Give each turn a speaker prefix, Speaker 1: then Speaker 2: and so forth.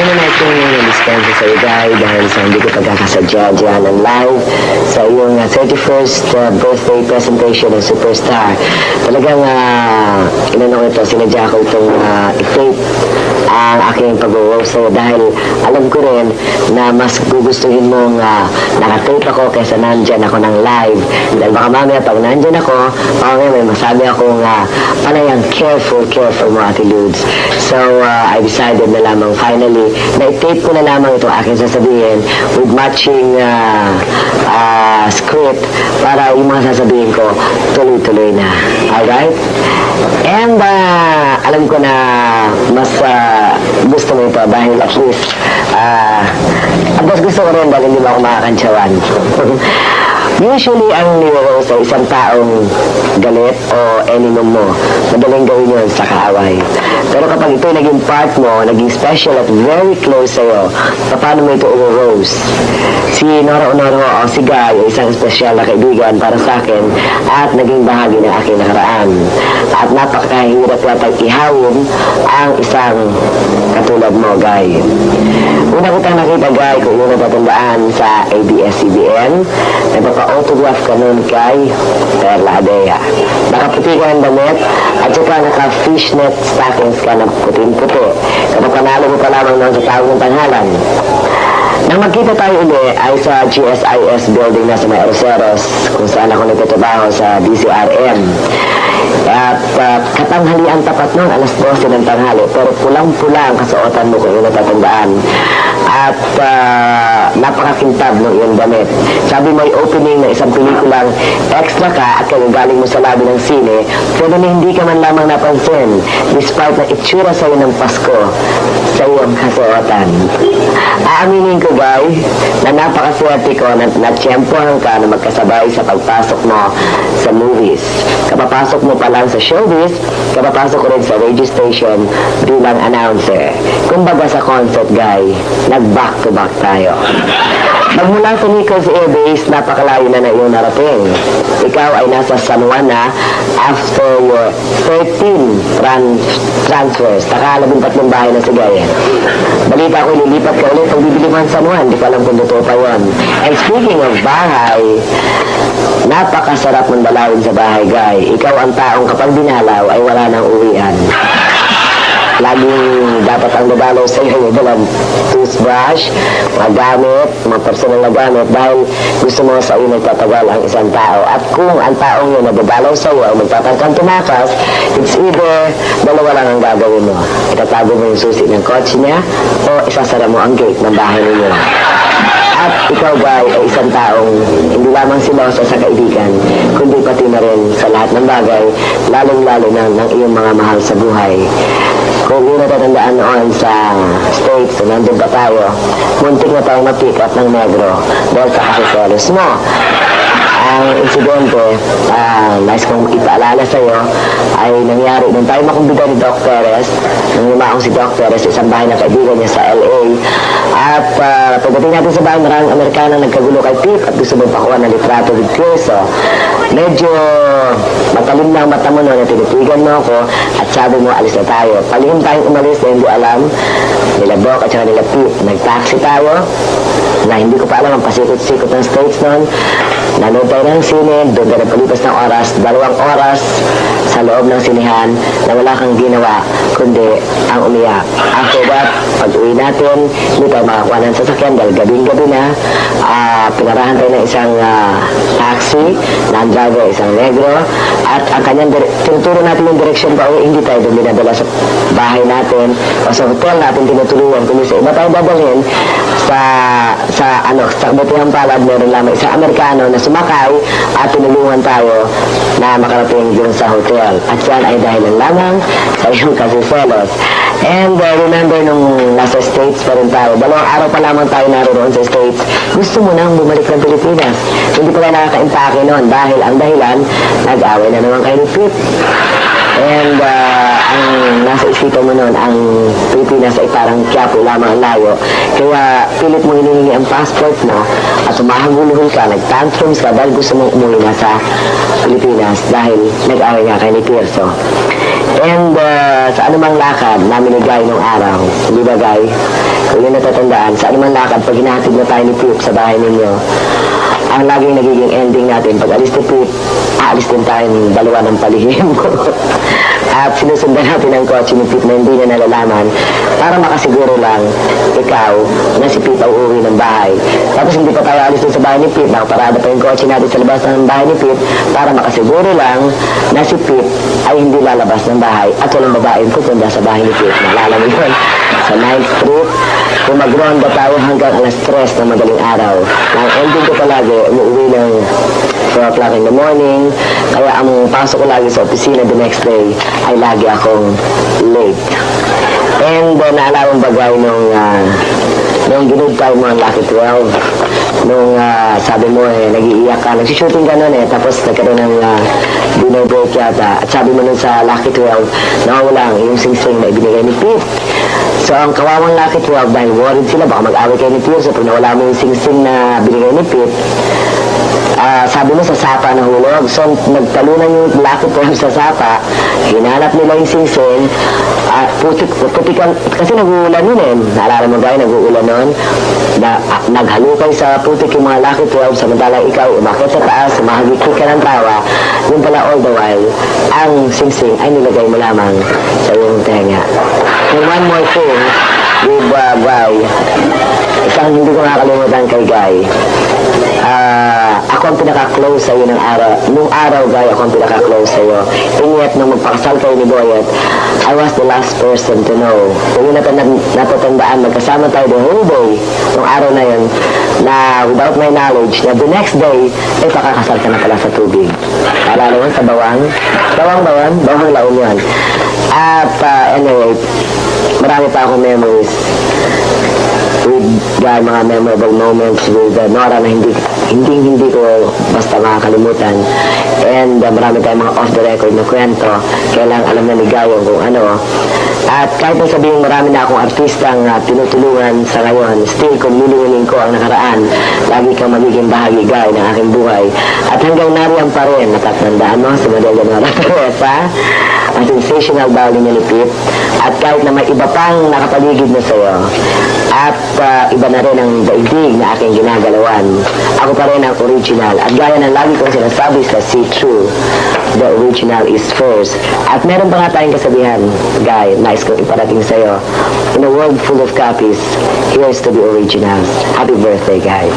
Speaker 1: na natin yung dispensa sa Igay dahil sa hindi ko pagkakasadya ng live sa iyong 31st birthday presentation ng Superstar. Talagang inano ko ito, sinadya ko itong i-tape ang aking pag-roast sa'yo dahil alam ko rin na mas gugustuhin mong nakatape ako kaysa nandyan ako ng live. Dahil baka mamaya pag nandyan ako, mamaya may masabi akong panayang careful mo, Ate Ludes. So, I decided na lamang finally na i-tape ko na lamang ito aking sasabihin with matching script para yung mga sasabihin ko tuloy-tuloy na. Alright? And alam ko na mas gusto mo ito dahil at least mas gusto ko rin dahil hindi ba ako makakantsawan. Usually, ang nire-roast ay isang taong galit o enemy mo. Madaling gawin yun sa kaaway. Pero kapag ito naging part mo, naging special at very close sa'yo, paano mo ito i-roast? Si Nora Honoro o si Guy ay isang espesyal na kaibigan para sa akin at naging bahagi ng aking nakaraan. At napakahirap yatang ihawin ang isang katulad mo, Guy. Una kitang nakita, Guy, kung yung natatandaan sa ABS-CBN, nagpapa-autograph ka nun kay Perla Adea. Nakaputi ka ng damit at saka naka-fishnet stockings ka ng puting-puti. Kapag panalo mo pa lamang nun sa tawag ng tanghalan. Nang magkita tayo uli ay sa GSIS building na sa may Arceros kung saan ako nagtatrabaho sa DCRM. At katanghalian tapat nun, alas 12 ng tanghali, pero pulang-pula ang kasuotan mo kung yung natatandaan. At napakakintab ng iyong damit. Sabi mo ay opening ng isang pelikulang extra ka at kagagaling mo sa labi ng sine, pero na hindi ka man lamang napansin despite na itsura sa'yo ng Pasko sa iyong kasuotan. Aaminin ko, Guy, na napakaswerte ko na natsyempohan ka na magkasabay sa pagpasok mo sa movies. Kapapasok mo pa lang sa showbiz, kapapasok ko rin sa radio station bilang announcer. Kumbaga sa concert, Guy, nag-back-to-back tayo. Magmula sa Nichols Air Base, napakalayo na iyong narating. Ikaw ay nasa San Juan na after your 13 transfers. Nakalabing-tatlong bahay na si Guy. Balita ko, lilipat ka ulit pag bibili mo ang San Juan. Di ko alam kung totoo pa yun. And speaking of bahay, napakasarap mong dalawin sa bahay, Guy. Ikaw ang taong kapag dinalaw ay wala nang uwian. Laging dapat ang dadalaw sa iyo yung dalang toothbrush, mga gamit, mga personal na gamit dahil gusto mo sa iyo nagtatagal ang isang tao. At kung ang taong yun nadadalaw sa iyo o magtatangkang tumakas, it's either dalawa lang ang gagawin mo. Itatago mo yung susi ng kotse niya o isasara mo ang gate ng bahay ninyo. At ikaw, Guy, ay isang taong hindi lamang siloso sa kaibigan, kundi pati na rin sa lahat ng bagay, lalong-lalo na ng iyong mga mahal sa buhay. Kung yun natatandaan noon sa States, so nandun pa tayo, muntik na tayong ma-pick up ng negro dahil sa kasiselos mo. Ang insidente, nice kong ipaalala sa iyo, ay nangyari nung tayo makumbida ni Doc Perez, nung lumaong si Doc Perez, isang bahay na kaibigan niya sa LA. At pagdating natin sa bahay, maraming Amerikano nagkagulo kay Pip at gusto mo pakuha ng litrato with Tirso. Medyo matalim na ang mata mo noon at tinitigan mo ako at sabi mo, alis na tayo. Palihim tayong umalis na hindi alam nila Doc at saka nila Pip. Nag-taxi tayo na hindi ko pa alam ang pasikot-sikot ng States noon. Nanood tayo ng sine, doon ka nagpalipas ng oras, 2 oras sa loob ng sinehan na wala kang ginawa kundi ang umiyak. After that, pag-uwi natin, hindi tayo makakuha ng sasakyan dahil gabing-gabi na. Pinarahan tayo ng isang taxi, non-driver, isang negro, at ang kanyang tinuturo natin yung direksyon pa uwi, hindi tayo doon dinadala sa bahay natin o sa hotel natin tinutuluan, kundi sa iba tayo dadalhin sa kabutihang palad, meron lamang isang Amerikano na sumakay at tinulungan tayo na makarating dun sa hotel. At yan ay dahilan lamang sa iyong kasiselos. And remember nung nasa States pa rin tayo, 2 araw pa lamang tayo naroon sa States, gusto mo nang bumalik ng Pilipinas. Hindi pa tayo nakaka-impake noon dahil ang dahilan, nag-away na naman kayo ni Pip. And ang nasa isipan mo noon, ang Pilipinas ay parang Quiapo lamang ang layo. Kaya pilit mo hinihingi ang passport mo at sumahaguluhol ka, nag-tantrums ka dahil gusto mong umuwi na sa Pilipinas dahil nag-away nga kay ni Tirso. And sa anumang lakad namin ni Guy nung araw, hindi ba Guy? Kung yun natatandaan, sa anumang lakad, pag hinahatid na tayo ni Pip sa bahay ninyo, ang laging nagiging ending natin, pag alis ni Pip, aalis din tayong dalawa ng palihim. At sinusundan natin ang kotse ni Pip na hindi niya nalalaman para makasiguro lang ikaw na si Pip ay uuwi ng bahay. Tapos hindi pa tayo alis dun sa bahay ni Pip, nakaparada pa yung kotse natin sa labas ng bahay ni Pip para makasiguro lang na si Pip ay hindi lalabas ng bahay at walang babaeng pupunta sa bahay ni Pip. Naalala mo yun? Sa 9th Street, kung mag-ronda tayo hanggang alas 3 ng madaling araw. Ang ending ko palagi, umuwi ng 4 o'clock in the morning, kaya ang pasok ko lagi sa opisina the next day ay lagi akong late. And naalala mo bagay nung ginood tayo mo ang Lucky 12, nung sabi mo nag-iiyak ka, nag-shooting ka nun tapos nagkaroon ng dinner break yata, at sabi mo nun sa Lucky 12, nawawala yung sing-sing na ibinigay ni Pete. So ang kawawang Lucky 12, dahil worried sila, baka mag-away kayo ni Pete, so pag nawala mo yung sing-sing na binigay ni Pete, sabi mo sa sapa na hulog. So, nagtalunan yung Lucky 12 sa sapa, hinanap nila yung sing-sing, putikan, kasi nag-uulan nun Naalala mo ba nag-uulan nun? Naghalukay sa putik yung mga Lucky 12, samantalang ikaw, umakit sa taas, mahagikik ka ng tawa, yun pala all the while, ang sing-sing ay nilagay mo lamang sa iyong tenga. And one more thing, with Guy, isang hindi ko nakakalimutan kay Guy, ako ang pinaka-close sa'yo ng araw. Nung araw, Guy, ako ang pinaka-close sa'yo. And yet, nung magpakasal kayo ni Boyet, I was the last person to know. Kung yun natatandaan, magkasama tayo the whole day, nung araw na yun, na without my knowledge, na the next day, ay pakakasal ka na pala sa tubig. Alala mo, sa bawang? Bawang laon yun. At anyway, marami pa akong memories with mga memorable moments with Nora na hindi ko basta makakalimutan. And marami tayong mga off the record na kwento, kailang alam na ni Gayong kung ano. At kahit na sabihin marami na akong artistang tinutulungan sa ngayon, still kung lilingin ko ang nakaraan, lagi kang magiging bahagi, Guy, ng aking buhay. At hanggang nariyan pa rin, natatandaan mo si Madelia Nora Teresa, ang sensational bowling niya ni Pete. At kahit na may iba pang nakapaligid na sa'yo, at iba na rin ang daigdig na aking ginagalawan, ako pa rin ang original. At gaya ng lagi kong sinasabi sa See True, the original is first. At meron pa nga tayong kasabihan, Guy, nais kong iparating sa'yo. In a world full of copies, here's to the originals. Happy birthday, Guy.